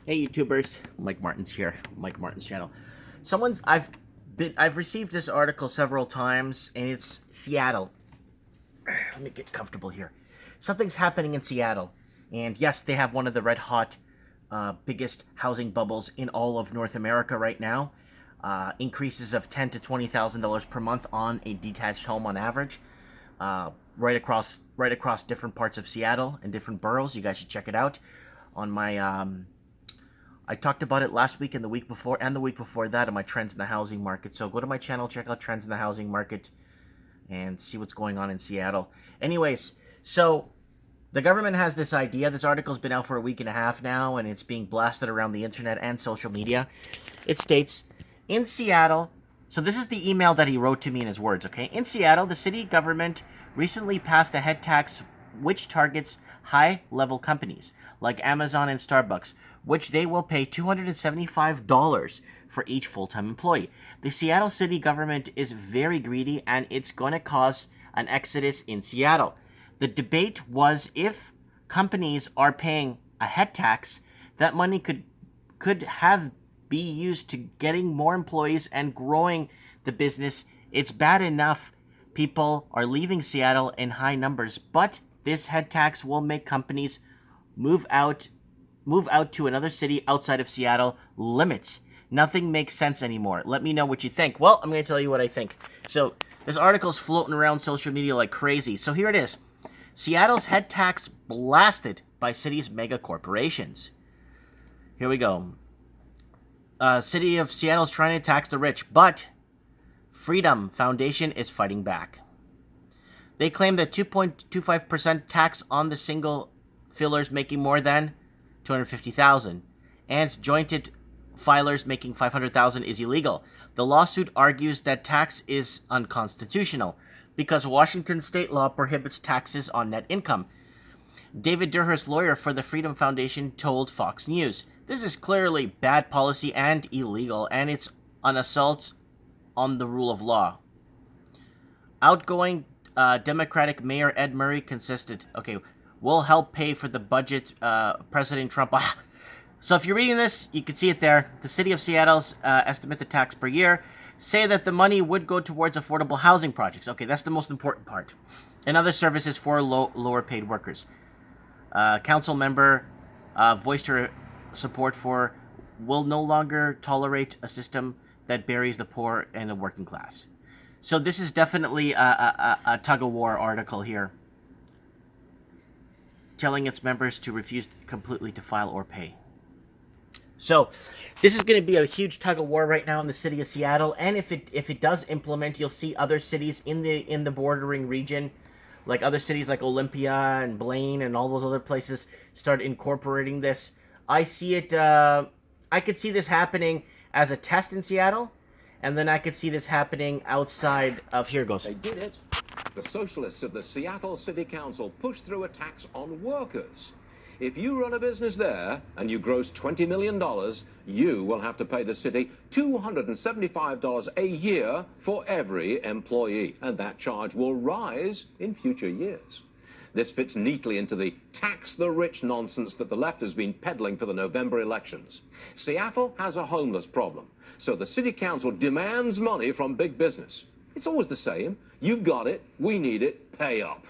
Hey YouTubers, Mike Martin's here, Mike Martin's channel. I've received this article several times, and it's Seattle. Let me get comfortable here. Something's happening in Seattle, and yes, they have one of the red hot, biggest housing bubbles in all of North America right now. Increases of $10,000 to $20,000 per month on a detached home on average. Right across different parts of Seattle and different boroughs. You guys should check it out on my I talked about it last week and the week before that on my trends in the housing market. So go to my channel, check out trends in the housing market, and see what's going on in Seattle. Anyways, so the government has this idea. This article's been out for a week and a half now, and it's being blasted around the internet and social media. It states, in Seattle, so this is the email that he wrote to me in his words, okay? In Seattle, the city government recently passed a head tax which targets high-level companies like Amazon and Starbucks, which they will pay $275 for each full-time employee. The Seattle city government is very greedy, and it's going to cause an exodus in Seattle. The debate was if companies are paying a head tax, that money could have be used to getting more employees and growing the business. It's bad enough people are leaving Seattle in high numbers, but this head tax will make companies move out to another city outside of Seattle limits. Nothing makes sense anymore. Let me know what you think. Well, I'm going to tell you what I think. So, this article's floating around social media like crazy. So here it is. Seattle's head tax blasted by city's mega corporations. Here we go. City of Seattle's trying to tax the rich, but Freedom Foundation is fighting back. They claim that 2.25% tax on the single fillers making more than $250,000 and jointed filers making $500,000 is illegal. The lawsuit argues that tax is unconstitutional because Washington state law prohibits taxes on net income. David Durhurst, lawyer for the Freedom Foundation, told Fox News, "This is clearly bad policy and illegal, and it's an assault on the rule of law." Outgoing Democratic Mayor Ed Murray will help pay for the budget, President Trump. So if you're reading this, you can see it there. The city of Seattle's estimated tax per year say that the money would go towards affordable housing projects. Okay, that's the most important part. And other services for lower paid workers. Council member voiced her support for will no longer tolerate a system that buries the poor and the working class. So this is definitely a tug-of-war article here, telling its members to refuse completely to file or pay. So this is going to be a huge tug-of-war right now in the city of Seattle, and if it does implement, you'll see other cities in the bordering region, like other cities like Olympia and Blaine and all those other places, start incorporating this. I see it. I could see this happening as a test in Seattle, and then I could see this happening outside of, here it goes. They did it. The socialists of the Seattle City Council pushed through a tax on workers. If you run a business there and you gross $20 million, you will have to pay the city $275 a year for every employee, and that charge will rise in future years. This fits neatly into the tax the rich nonsense that the left has been peddling for the November elections. Seattle has a homeless problem, so the city council demands money from big business. It's always the same. You've got it, we need it, pay up.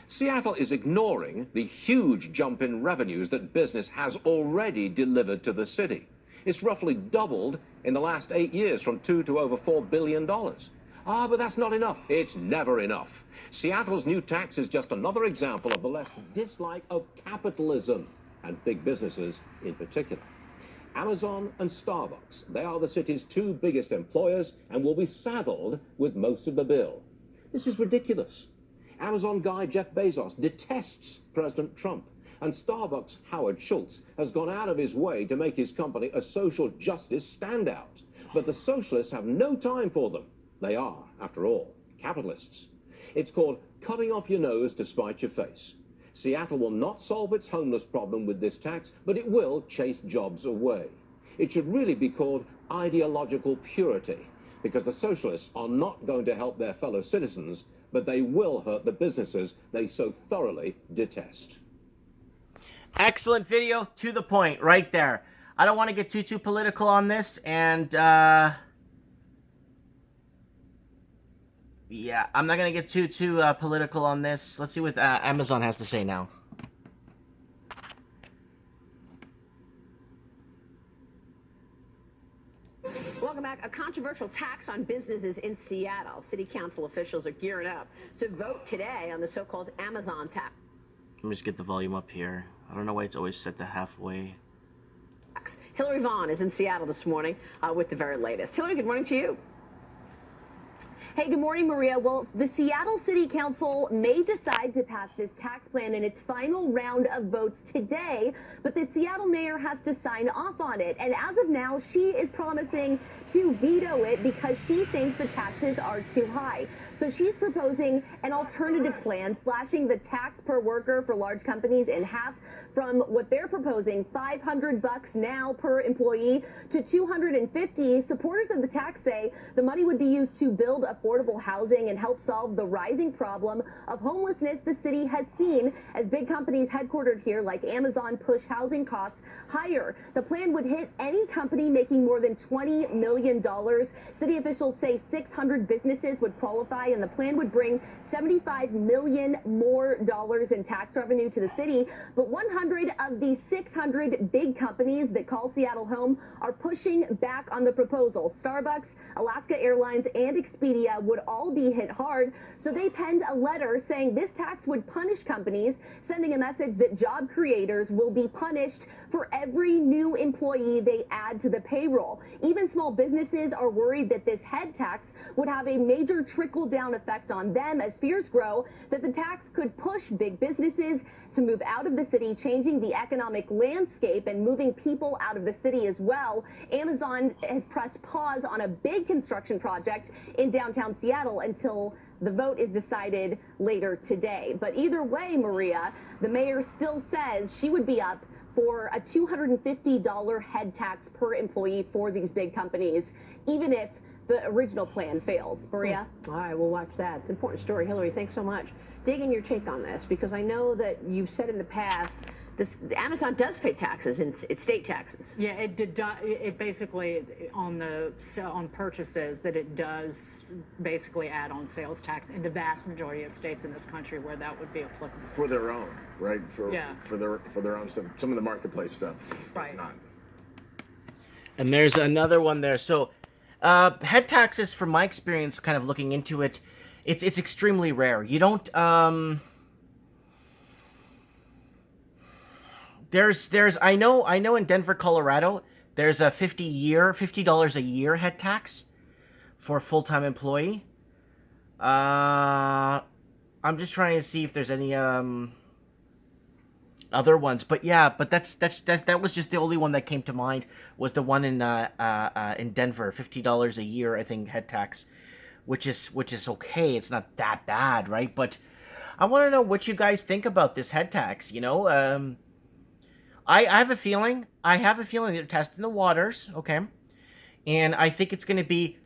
Seattle is ignoring the huge jump in revenues that business has already delivered to the city. It's roughly doubled in the last 8 years, from $2 to over $4 billion. But that's not enough. It's never enough. Seattle's new tax is just another example of the left's dislike of capitalism, and big businesses in particular. Amazon and Starbucks, they are the city's two biggest employers and will be saddled with most of the bill. This is ridiculous. Amazon guy Jeff Bezos detests President Trump, and Starbucks' Howard Schultz has gone out of his way to make his company a social justice standout. But the socialists have no time for them. They are, after all, capitalists. It's called cutting off your nose to spite your face. Seattle will not solve its homeless problem with this tax, but it will chase jobs away. It should really be called ideological purity, because the socialists are not going to help their fellow citizens, but they will hurt the businesses they so thoroughly detest. Excellent video, to the point, right there. I don't want to get too political on this, and yeah, I'm not gonna get too political on this. Let's see what Amazon has to say now. Welcome back. A controversial tax on businesses in Seattle. City council officials are gearing up to vote today on the so-called Amazon tax. Let me just get the volume up here. I don't know why it's always set to halfway. Hillary Vaughn is in Seattle this morning with the very latest. Hillary, good morning to you. Hey, good morning, Maria. Well, the Seattle City Council may decide to pass this tax plan in its final round of votes today, but the Seattle mayor has to sign off on it. And as of now, she is promising to veto it because she thinks the taxes are too high. So she's proposing an alternative plan, slashing the tax per worker for large companies in half from what they're proposing, $500 now per employee, to $250. Supporters of the tax say the money would be used to build affordable housing and help solve the rising problem of homelessness the city has seen as big companies headquartered here like Amazon push housing costs higher. The plan would hit any company making more than $20 million. City officials say 600 businesses would qualify, and the plan would bring $75 million more in tax revenue to the city. But 100 of the 600 big companies that call Seattle home are pushing back on the proposal. Starbucks, Alaska Airlines, and Expedia would all be hit hard, so they penned a letter saying this tax would punish companies, sending a message that job creators will be punished for every new employee they add to the payroll. Even small businesses are worried that this head tax would have a major trickle-down effect on them as fears grow that the tax could push big businesses to move out of the city, changing the economic landscape and moving people out of the city as well. Amazon has pressed pause on a big construction project in downtown Seattle until the vote is decided later today. But either way, Maria, the mayor still says she would be up for a $250 head tax per employee for these big companies, even if the original plan fails. Maria? All right, we'll watch that. It's an important story. Hillary, thanks so much. Digging your take on this, because I know that you've said in the past Amazon does pay taxes, it's state taxes. Yeah, it basically on purchases that it does basically add on sales tax in the vast majority of states in this country where that would be applicable. For their own, right? For their own stuff. Some of the marketplace stuff. Right. It's not. And there's another one there. So, head taxes, from my experience, kind of looking into it, it's extremely rare. You don't. There's I know in Denver, Colorado, there's a $50 a year head tax for a full-time employee. I'm just trying to see if there's any other ones, but yeah, but that was just the only one that came to mind, was the one in Denver, $50 a year, I think, head tax, which is okay. It's not that bad, right? But I want to know what you guys think about this head tax. You know, I have a feeling they're testing the waters, okay? And I think it's going to be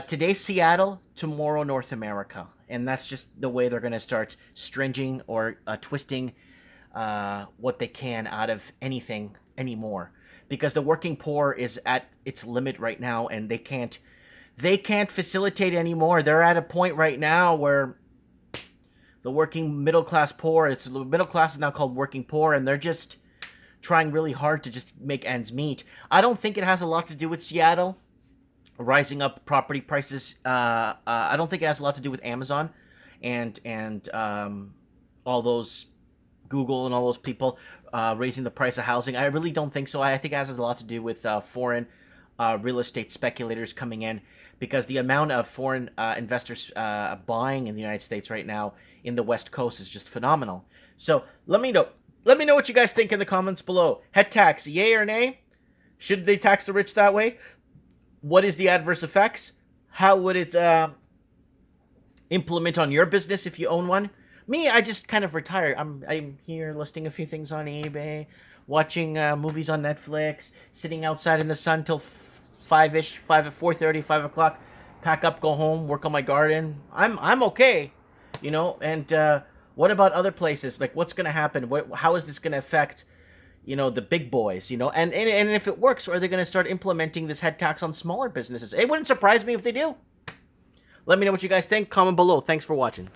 today Seattle, tomorrow North America. And that's just the way they're going to start stringing or twisting what they can out of anything anymore. Because the working poor is at its limit right now, and they can't facilitate anymore. They're at a point right now where the working middle class poor, the middle class is now called working poor, and they're just trying really hard to just make ends meet. I don't think it has a lot to do with Seattle rising up property prices. I don't think it has a lot to do with Amazon and all those Google and all those people raising the price of housing. I really don't think so. I think it has a lot to do with foreign real estate speculators coming in, because the amount of foreign investors buying in the United States right now in the West Coast is just phenomenal. So let me know what you guys think in the comments below. Head tax, yay or nay? Should they tax the rich that way? What is the adverse effects? How would it implement on your business if you own one? Me, I just kind of retired. I'm here listing a few things on eBay, watching movies on Netflix, sitting outside in the sun till 4:30, 5 o'clock, pack up, go home, work on my garden. I'm okay, you know. And what about other places? Like, what's going to happen? How is this going to affect, you know, the big boys, you know, and if it works, are they going to start implementing this head tax on smaller businesses? It wouldn't surprise me if they do. Let me know what you guys think. Comment below. Thanks for watching.